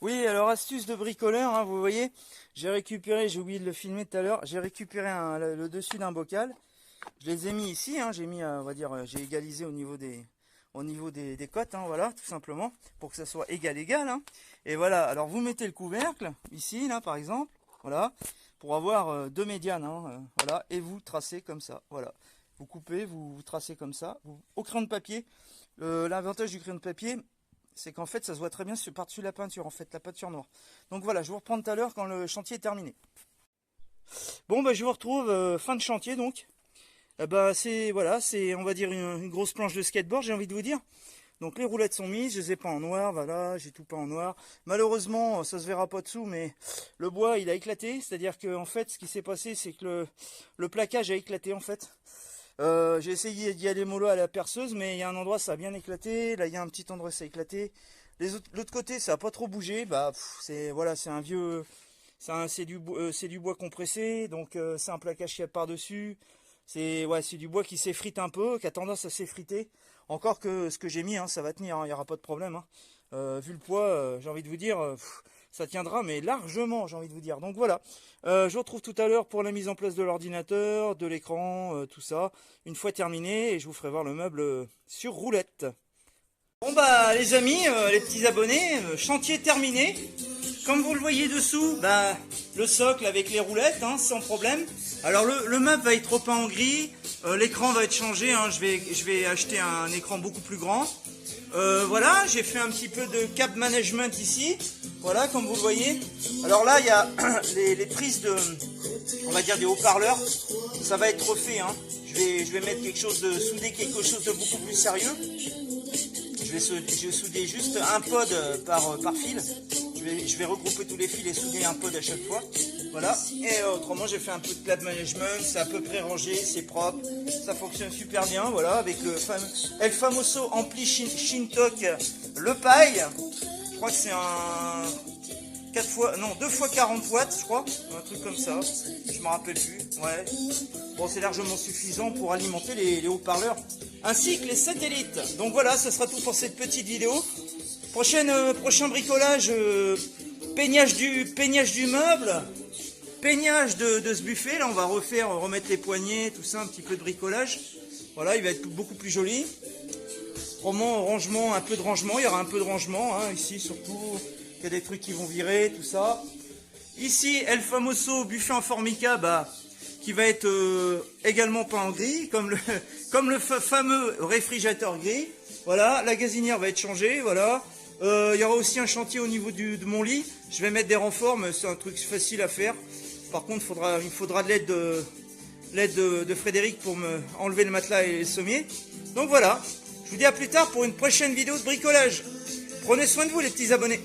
Oui, alors astuce de bricoleur, hein, vous voyez, j'ai récupéré, j'ai oublié de le filmer tout à l'heure, j'ai récupéré le dessus d'un bocal, je les ai mis ici, hein, j'ai mis, on va dire, j'ai égalisé au niveau des côtes, hein, voilà, tout simplement, pour que ça soit égal, hein. Et voilà, alors vous mettez le couvercle, ici, là, par exemple, voilà, pour avoir deux médianes, hein, voilà, et vous tracez comme ça, voilà. Vous coupez, vous tracez comme ça, au crayon de papier. L'avantage du crayon de papier, c'est qu'en fait ça se voit très bien par-dessus la peinture, en fait, la peinture noire. Donc voilà, je vous reprends tout à l'heure quand le chantier est terminé. Bon, bah je vous retrouve fin de chantier donc. Bah c'est, voilà, c'est, on va dire, une grosse planche de skateboard, j'ai envie de vous dire. Donc les roulettes sont mises, je les ai pas en noir, voilà, j'ai tout peint en noir. Malheureusement, ça se verra pas dessous, mais le bois il a éclaté, c'est-à-dire que en fait ce qui s'est passé c'est que le plaquage a éclaté en fait. J'ai essayé d'y aller mollo à la perceuse, mais il y a un endroit ça a bien éclaté, là il y a un petit endroit ça a éclaté. L'autre côté ça a pas trop bougé, bah c'est, voilà, c'est un vieux, c'est du bois compressé, donc c'est un plaquage qui a par-dessus. C'est, ouais, c'est du bois qui s'effrite un peu, qui a tendance à s'effriter. Encore que ce que j'ai mis, hein, ça va tenir, hein, il n'y aura pas de problème, hein. Vu le poids, j'ai envie de vous dire, ça tiendra, mais largement, j'ai envie de vous dire. Donc voilà, je vous retrouve tout à l'heure pour la mise en place de l'ordinateur, de l'écran, tout ça. Une fois terminé, et je vous ferai voir le meuble sur roulette. Bon bah les amis, les petits abonnés, chantier terminé. Comme vous le voyez dessous, bah, le socle avec les roulettes, hein, sans problème. Alors le meuble va être repeint en gris, l'écran va être changé, hein, je vais acheter un écran beaucoup plus grand. Voilà, j'ai fait un petit peu de cap management ici, voilà, comme vous le voyez. Alors là, il y a les prises de, on va dire, des haut-parleurs, ça va être refait, hein. Je vais mettre souder quelque chose de beaucoup plus sérieux. Je vais souder juste un pod par fil. Je vais regrouper tous les fils et souder un pod à chaque fois. Voilà. Et autrement, j'ai fait un peu de clap management. C'est à peu près rangé, c'est propre. Ça fonctionne super bien. Voilà, avec le El Famoso Ampli Shintok, le paille. Je crois que c'est un 2 fois 40 watts, je crois. Un truc comme ça. Je me rappelle plus. Ouais. Bon, c'est largement suffisant pour alimenter les haut-parleurs ainsi que les satellites. Donc voilà, ce sera tout pour cette petite vidéo. Prochain bricolage, peignage du meuble, peignage de ce buffet. Là, on va remettre les poignées, tout ça, un petit peu de bricolage. Voilà, il va être beaucoup plus joli. Rangement, un peu de rangement. Il y aura un peu de rangement, hein, ici surtout. Il y a des trucs qui vont virer, tout ça. Ici, El Famoso buffet en formica, bah, qui va être également peint en gris, comme le fameux réfrigérateur gris. Voilà, la gazinière va être changée, voilà. Il y aura aussi un chantier au niveau de mon lit. Je vais mettre des renforts, mais c'est un truc facile à faire. Par contre, il faudra de l'aide de Frédéric pour me enlever le matelas et les sommiers. Donc voilà, je vous dis à plus tard pour une prochaine vidéo de bricolage. Prenez soin de vous les petits abonnés.